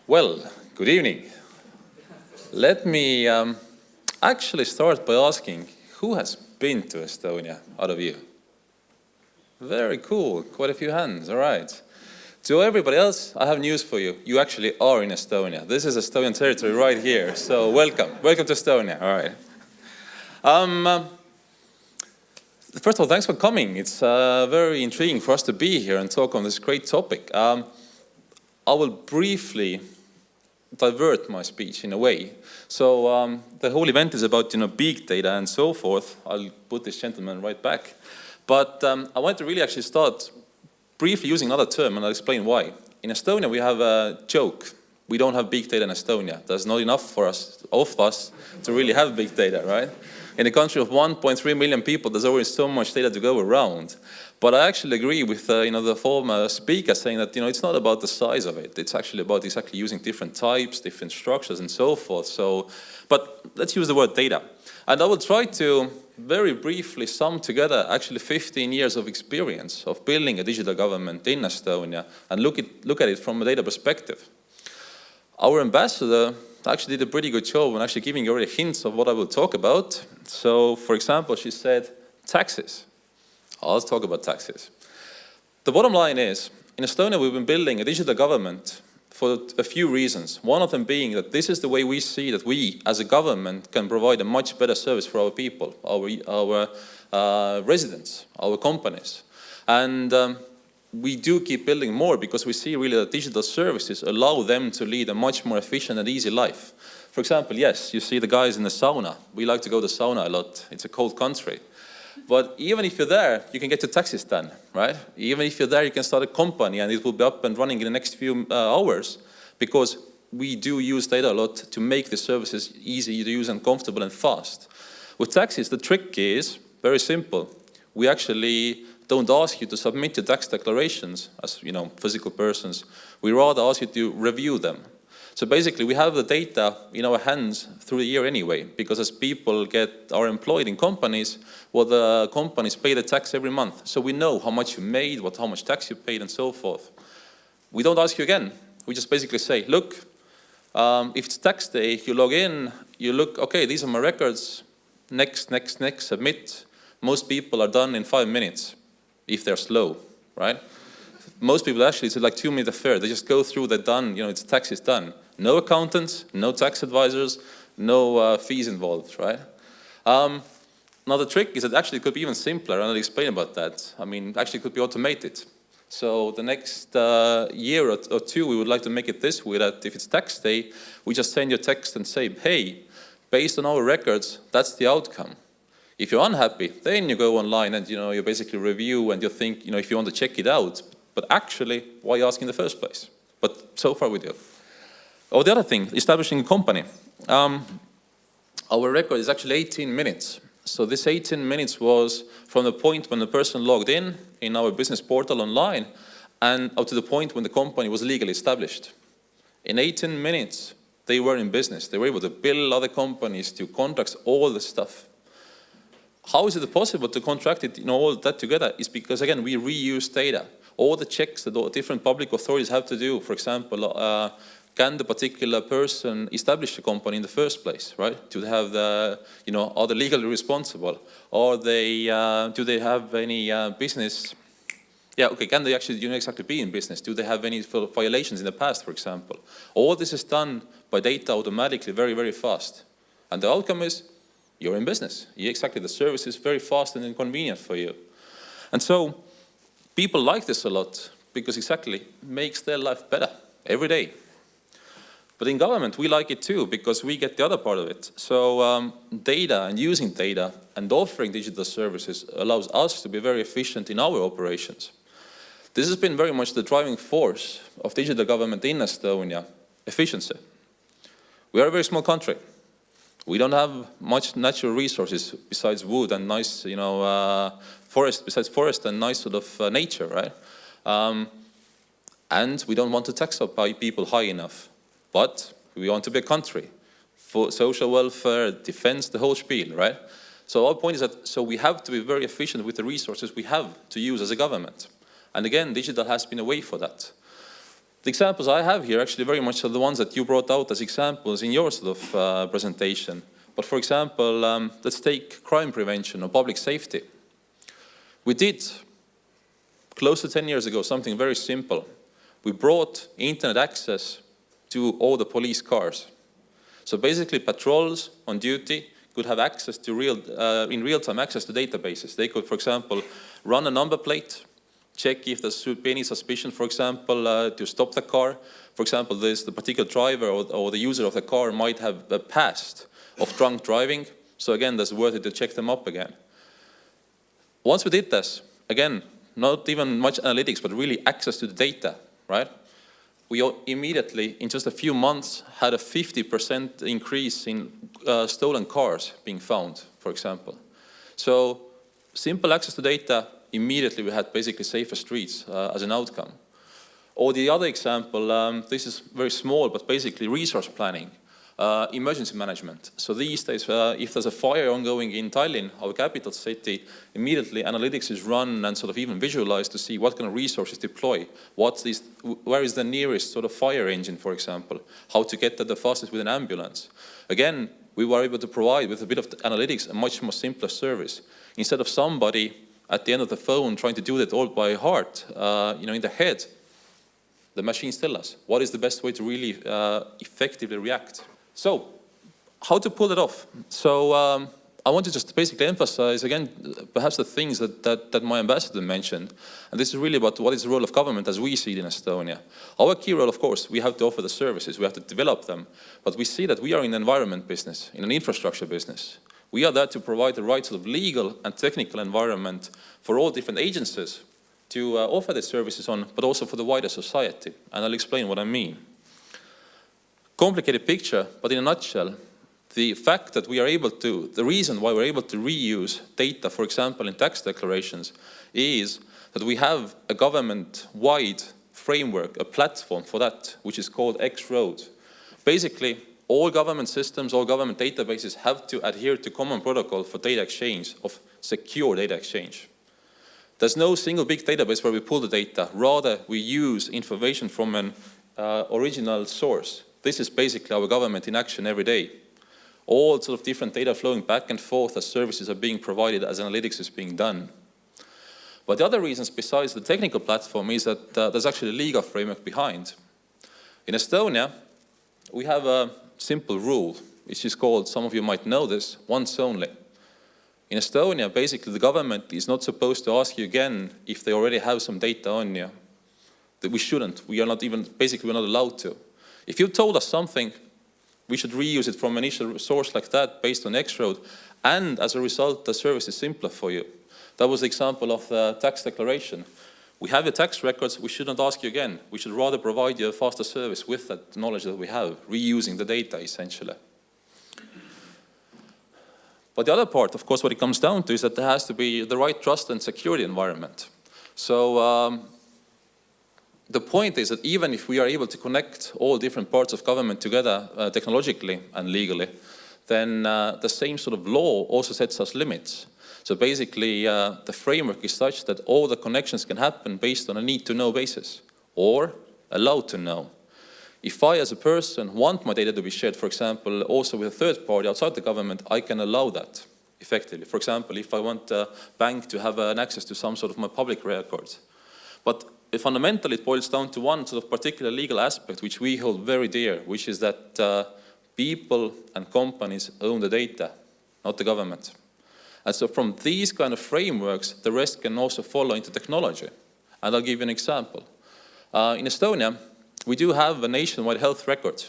Well, good evening. Let me actually start by asking, who has been to Estonia out of you? Very cool, quite a few hands, all right. To everybody else, I have news for you. You actually are in Estonia. This is Estonian territory right here, so welcome. Welcome to Estonia, all right. First of all, thanks for coming. It's very intriguing for us to be here and talk on this great topic. I will briefly divert my speech in a way. So the whole event is about big data and so forth. I'll put this gentleman right back. But I want to really actually start briefly using another term, and I'll explain why. In Estonia, we have a joke. We don't have big data in Estonia. There's not enough for us, of us, to really have big data, right? In a country of 1.3 million people, there's always so much data to go around. But I actually agree with the former speaker saying that it's not about the size of it. It's actually about exactly using different types, different structures, and so forth. But let's use the word data. And I will try to very briefly sum together actually 15 years of experience of building a digital government in Estonia and look at it from a data perspective. Our ambassador actually did a pretty good job on actually giving you already hints of what I will talk about. So, for example, she said taxes. I'll talk about taxes. The bottom line is, in Estonia, we've been building a digital government for a few reasons. One of them being that this is the way we see that we, as a government, can provide a much better service for our people, our residents, our companies. And we do keep building more because we see really that digital services allow them to lead a much more efficient and easy life. For example, yes, you see the guys in the sauna. We like to go to the sauna a lot. It's a cold country. But even if you're there, you can get your taxes done, right? Even if you're there, you can start a company and it will be up and running in the next few hours because we do use data a lot to make the services easy to use and comfortable and fast. With taxes, the trick is very simple. We actually don't ask you to submit your tax declarations as physical persons. We rather ask you to review them. So basically, we have the data in our hands through the year anyway, because as people are employed in companies, well, the companies pay the tax every month. So we know how much you made, how much tax you paid, and so forth. We don't ask you again. We just basically say, look, if it's tax day, you log in, you look, okay, these are my records, next, submit. Most people are done in 5 minutes, if they're slow, right? Most people actually, it's like 2 minute affair. They just go through, they're done, it's tax is done. No accountants, no tax advisors, no fees involved, right? Now the trick is that actually it could be even simpler, and I'll explain about that. I mean, actually it could be automated. So the next year or two, we would like to make it this way, that if it's tax day, we just send you a text and say, hey, based on our records, that's the outcome. If you're unhappy, then you go online and you basically review and you think, if you want to check it out. But actually, why ask in the first place? But so far we do. Oh, the other thing, establishing a company. Our record is actually 18 minutes. So this 18 minutes was from the point when the person logged in our business portal online, and up to the point when the company was legally established. In 18 minutes, they were in business. They were able to bill other companies, to contracts, all the stuff. How is it possible to contract it, all that together? Is because, again, we reuse data. All the checks that all different public authorities have to do, for example, can the particular person establish a company in the first place, right? Do they have the, are they legally responsible? Or do they have any business? Yeah, okay, can they actually exactly be in business? Do they have any violations in the past, for example? All this is done by data automatically, very, very fast. And the outcome is, you're in business. Exactly, the service is very fast and inconvenient for you. And so, people like this a lot because exactly makes their life better every day. But in government, we like it too because we get the other part of it. So data and using data and offering digital services allows us to be very efficient in our operations. This has been very much the driving force of digital government in Estonia, efficiency. We are a very small country. We don't have much natural resources besides wood and nice, forest and nice sort of nature, right? And we don't want to tax up people high enough. But we want to be a country for social welfare, defense, the whole spiel, right? So our point is that we have to be very efficient with the resources we have to use as a government. And again, digital has been a way for that. The examples I have here actually very much are the ones that you brought out as examples in your sort of presentation. But for example, let's take crime prevention or public safety. We did, close to 10 years ago, something very simple. We brought internet access to all the police cars. So basically, patrols on duty could have access to in real-time access to databases. They could, for example, run a number plate, check if there should be any suspicion, for example, to stop the car. For example, the particular driver or the user of the car might have a past of drunk driving. So again, that's worth it to check them up again. Once we did this, again, not even much analytics, but really access to the data, right? We immediately, in just a few months, had a 50% increase in stolen cars being found, for example. So simple access to data, immediately we had basically safer streets as an outcome. Or the other example, this is very small, but basically resource planning, emergency management. So these days, if there's a fire ongoing in Tallinn, our capital city, immediately analytics is run and sort of even visualized to see what kind of resources deploy, where is the nearest sort of fire engine, for example, how to get there the fastest with an ambulance. Again, we were able to provide with a bit of analytics a much more simpler service. Instead of somebody at the end of the phone trying to do that all by heart, in the head, the machines tell us what is the best way to really effectively react. So, how to pull it off? So, I want to just basically emphasize, again, perhaps the things that my ambassador mentioned. And this is really about what is the role of government as we see it in Estonia. Our key role, of course, we have to offer the services, we have to develop them. But we see that we are in an environment business, in an infrastructure business. We are there to provide the right sort of legal and technical environment for all different agencies to offer their services on, but also for the wider society. And I'll explain what I mean. Complicated picture, but in a nutshell, the fact that we are able to, the reason why we're able to reuse data, for example, in tax declarations, is that we have a government-wide framework, a platform for that, which is called X-Road. Basically, all government systems, all government databases have to adhere to common protocol for data exchange, of secure data exchange. There's no single big database where we pull the data. Rather, we use information from an original source. This is basically our government in action every day. All sort of different data flowing back and forth as services are being provided, as analytics is being done. But the other reasons besides the technical platform is that there's actually a legal framework behind. In Estonia, we have a simple rule, which is called, some of you might know this, once only. In Estonia, basically the government is not supposed to ask you again if they already have some data on you. That we shouldn't, we are not even, basically we're not allowed to. If you told us something, we should reuse it from an initial source like that based on X-Road, and as a result, the service is simpler for you. That was the example of the tax declaration. We have your tax records, we shouldn't ask you again. We should rather provide you a faster service with that knowledge that we have, reusing the data essentially. But the other part, of course, what it comes down to is that there has to be the right trust and security environment. So the point is that even if we are able to connect all different parts of government together technologically and legally, then the same sort of law also sets us limits. So basically, the framework is such that all the connections can happen based on a need-to-know basis, or allowed to know. If I, as a person, want my data to be shared, for example, also with a third party outside the government, I can allow that effectively. For example, if I want a bank to have an access to some sort of my public records. But fundamentally, it boils down to one sort of particular legal aspect, which we hold very dear, which is that people and companies own the data, not the government. And so from these kind of frameworks, the rest can also follow into technology. And I'll give you an example. In Estonia, we do have a nationwide health record.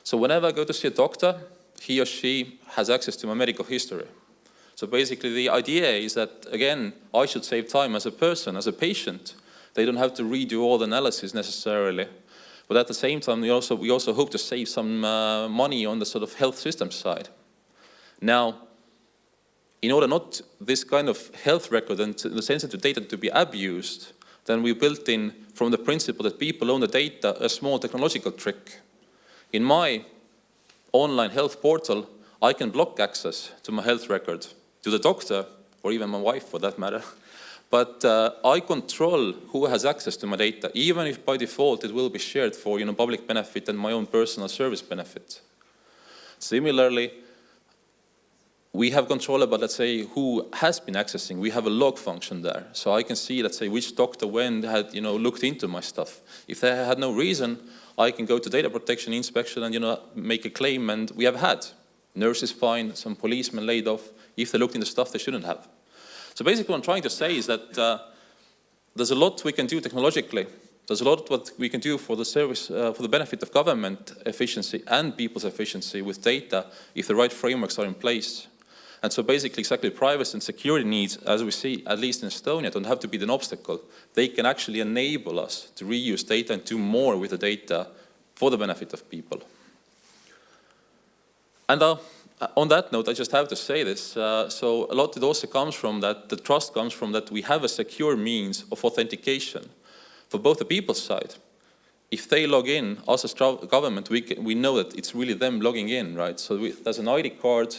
So whenever I go to see a doctor, he or she has access to my medical history. So basically the idea is that, again, I should save time as a person, as a patient. They don't have to redo all the analysis necessarily. But at the same time, we also hope to save some money on the sort of health system side. Now, in order not this kind of health record and the sensitive data to be abused, then we built in, from the principle that people own the data, a small technological trick. In my online health portal, I can block access to my health record, to the doctor, or even my wife for that matter. But I control who has access to my data, even if by default it will be shared for public benefit and my own personal service benefit. Similarly, we have control about, let's say, who has been accessing. We have a log function there. So I can see, let's say, which doctor when had looked into my stuff. If they had no reason, I can go to data protection inspection and make a claim, and we have had nurses fined, some policemen laid off, if they looked into stuff they shouldn't have. So basically what I'm trying to say is that there's a lot we can do technologically. There's a lot what we can do for the service, for the benefit of government efficiency and people's efficiency with data if the right frameworks are in place. And so basically exactly privacy and security needs, as we see, at least in Estonia, don't have to be an obstacle. They can actually enable us to reuse data and do more with the data for the benefit of people. And on that note, I just have to say this. So a lot it also comes from that, the trust comes from that we have a secure means of authentication for both the people's side. If they log in, us as government, we know that it's really them logging in, right? So there's an ID card,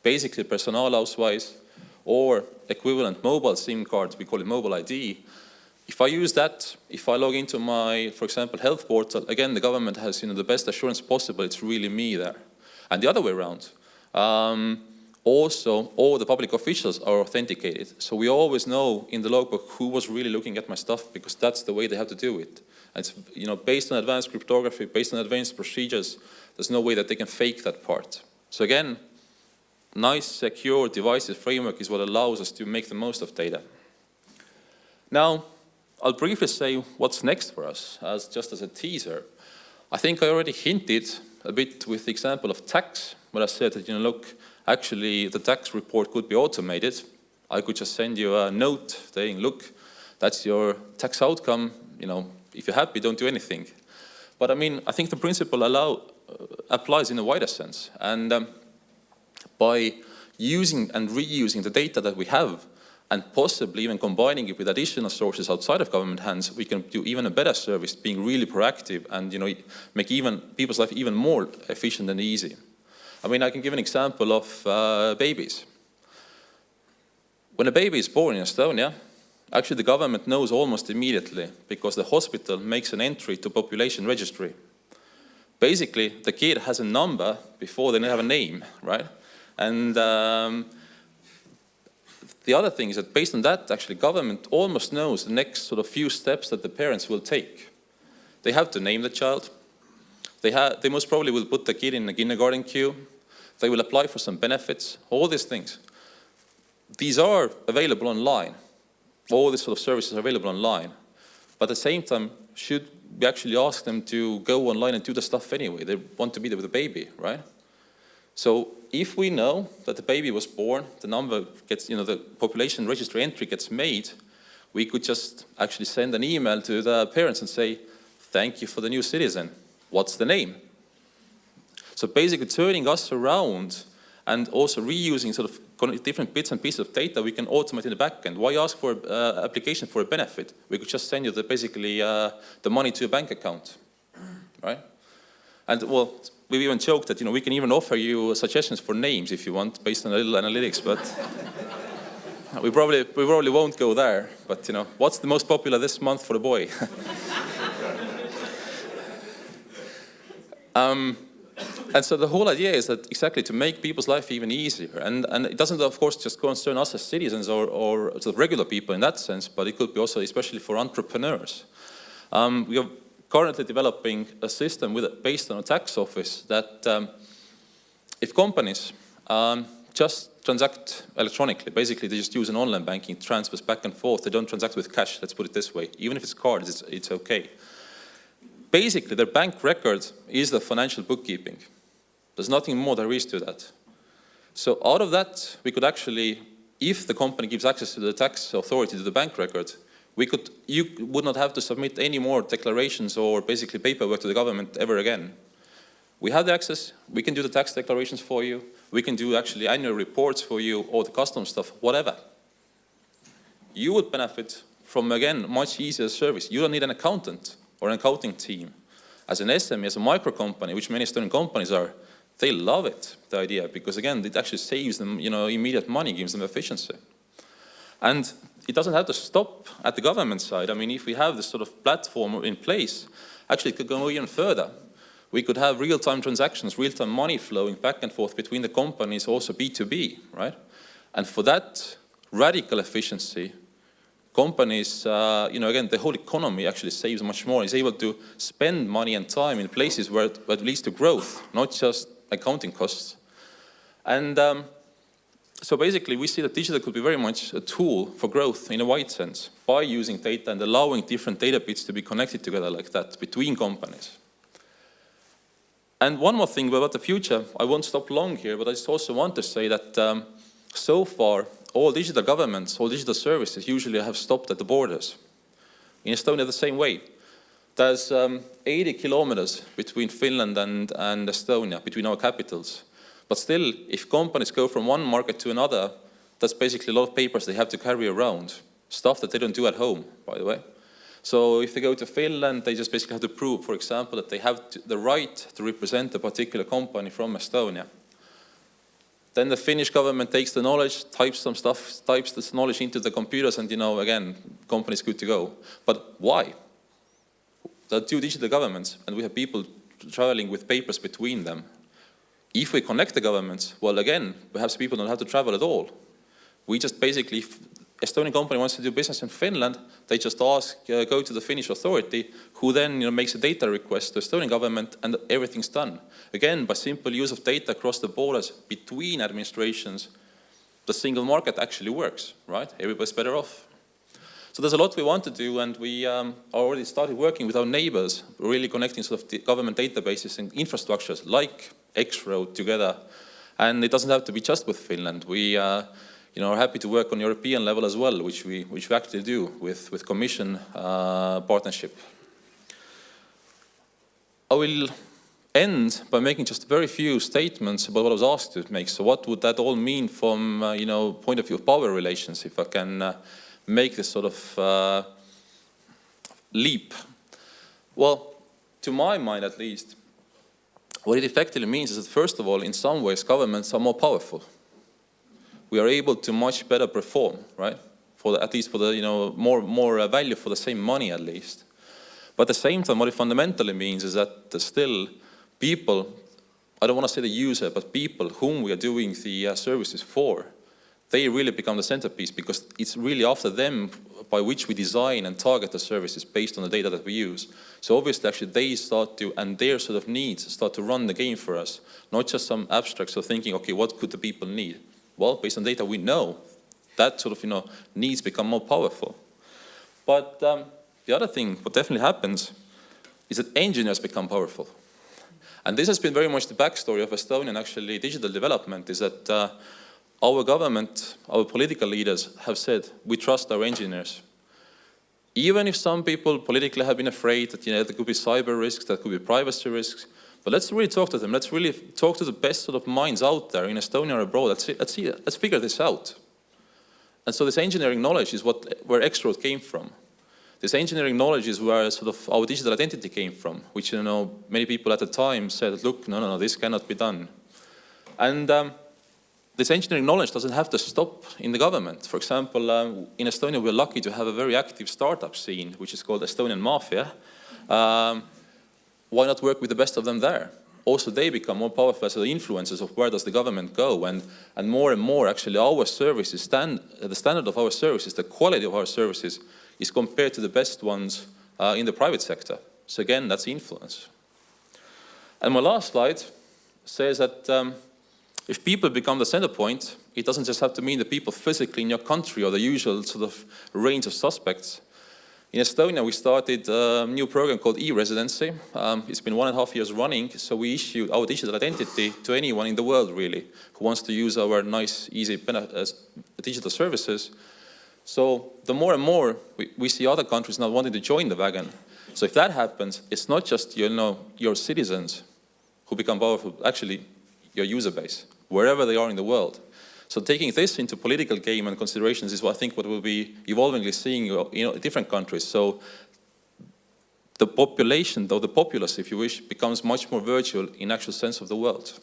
basically personalausweis, or equivalent mobile SIM card, we call it mobile ID. If I use that, if I log into my, for example, health portal, again, the government has the best assurance possible, it's really me there. And the other way around, also all the public officials are authenticated. So we always know in the logbook who was really looking at my stuff, because that's the way they have to do it. And it's based on advanced cryptography, based on advanced procedures, there's no way that they can fake that part. So again, nice, secure devices framework is what allows us to make the most of data. Now, I'll briefly say what's next for us, just as a teaser. I think I already hinted a bit with the example of tax, when I said that, look, actually the tax report could be automated. I could just send you a note saying, look, that's your tax outcome. If you're happy, don't do anything. But I mean, I think the principle applies in a wider sense. And by using and reusing the data that we have, and possibly even combining it with additional sources outside of government hands, we can do even a better service, being really proactive and make people's life even more efficient and easy. I mean, I can give an example of babies. When a baby is born in Estonia, actually the government knows almost immediately, because the hospital makes an entry to population registry. Basically, the kid has a number before they have a name, right? And the other thing is that based on that, actually, government almost knows the next sort of few steps that the parents will take. They have to name the child. They most probably will put the kid in a kindergarten queue. They will apply for some benefits, all these things. These are available online. All these sort of services are available online. But at the same time, should we actually ask them to go online and do the stuff anyway? They want to be there with the baby, right? So if we know that the baby was born, the number gets, the population registry entry gets made, we could just actually send an email to the parents and say, thank you for the new citizen. What's the name? So basically turning us around and also reusing sort of different bits and pieces of data we can automate in the back end. Why ask for an application for a benefit? We could just send you the money to your bank account, right? And well, we've even joked that we can even offer you suggestions for names if you want, based on a little analytics. But we probably won't go there. But what's the most popular this month for a boy? And so the whole idea is that exactly to make people's life even easier. And it doesn't, of course, just concern us as citizens or sort of regular people in that sense, but it could be also especially for entrepreneurs. We are currently developing a system based on a tax office that if companies just transact electronically, basically they just use an online banking, transfers back and forth, they don't transact with cash, let's put it this way. Even if it's cards, it's okay. Basically, their bank record is the financial bookkeeping. There's nothing more there is to that. So out of that, we could actually, if the company gives access to the tax authority to the bank record, you would not have to submit any more declarations or basically paperwork to the government ever again. We have the access, we can do the tax declarations for you, we can do actually annual reports for you, or the customs stuff, whatever. You would benefit from, again, much easier service. You don't need an accountant or an accounting team. As an SME, as a micro company, which many Estonian companies are, they love it, the idea, because again, it actually saves them, immediate money, gives them efficiency. And it doesn't have to stop at the government side. I mean, if we have this sort of platform in place, actually it could go even further. We could have real-time transactions, real-time money flowing back and forth between the companies, also B2B, right? And for that radical efficiency, companies, again, the whole economy actually saves much more. Is able to spend money and time in places where it leads to growth, not just accounting costs. And so basically, we see that digital could be very much a tool for growth in a wide sense by using data and allowing different data bits to be connected together like that between companies. And one more thing about the future, I won't stop long here, but I just also want to say that so far, all digital governments, all digital services usually have stopped at the borders. In Estonia, the same way. There's 80 kilometers between Finland and Estonia, between our capitals. But still, if companies go from one market to another, that's basically a lot of papers they have to carry around. Stuff that they don't do at home, by the way. So if they go to Finland, they just basically have to prove, for example, that they have the right to represent a particular company from Estonia. Then the Finnish government takes the knowledge, types some stuff, types this knowledge into the computers, and again, company's good to go. But why? There are two digital governments, and we have people traveling with papers between them. If we connect the governments, well, again, perhaps people don't have to travel at all. We just basically, if Estonian company wants to do business in Finland, they just go to the Finnish authority, who then makes a data request to Estonian government, and everything's done. Again, by simple use of data across the borders between administrations, the single market actually works, right? Everybody's better off. So there's a lot we want to do, and we already started working with our neighbors, really connecting sort of the government databases and infrastructures like X-Road together. And it doesn't have to be just with Finland. We are happy to work on European level as well, which we actually do with Commission partnership. I will end by making just very few statements about what I was asked to make. So what would that all mean from point of view of power relations, if I can make this sort of leap? Well, to my mind at least, what it effectively means is that first of all, in some ways, governments are more powerful. We are able to much better perform, right? At least for the more value for the same money at least. But at the same time, what it fundamentally means is that still people, I don't want to say the user, but people whom we are doing the services for, they really become the centerpiece, because it's really after them by which we design and target the services based on the data that we use. So obviously, actually, they start to, and their sort of needs start to run the game for us, not just some abstract sort of thinking, okay, what could the people need? Well, based on data we know, that sort of, needs become more powerful. But the other thing, what definitely happens, is that engineers become powerful. And this has been very much the backstory of Estonian, actually, digital development, is that our government, our political leaders have said, we trust our engineers. Even if some people politically have been afraid that there could be cyber risks, there could be privacy risks, but let's really talk to them. Let's really talk to the best sort of minds out there in Estonia or abroad. Let's figure this out. And so this engineering knowledge is where X-Road came from. This engineering knowledge is where sort of our digital identity came from, which many people at the time said, look, no, this cannot be done. And this engineering knowledge doesn't have to stop in the government. For example, in Estonia, we're lucky to have a very active startup scene, which is called Estonian Mafia. Why not work with the best of them there? Also, they become more powerful as the influencers of where does the government go, and more actually our services, the standard of our services, the quality of our services is compared to the best ones in the private sector. So again, that's influence. And my last slide says that if people become the center point, it doesn't just have to mean the people physically in your country or the usual sort of range of suspects. In Estonia, we started a new program called e-Residency. It's been 1.5 years running, so we issued our digital identity to anyone in the world, really, who wants to use our nice, easy digital services. So the more and more we see other countries now wanting to join the wagon. So if that happens, it's not just your citizens who become powerful, actually your user base, wherever they are in the world. So taking this into political game and considerations is what I think what we'll be evolvingly seeing in different countries. So the population, though the populace, if you wish, becomes much more virtual in actual sense of the world.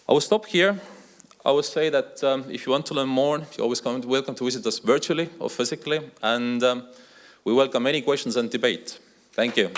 I will stop here. I would say that if you want to learn more, you're always welcome to visit us virtually or physically, and we welcome any questions and debate. Thank you.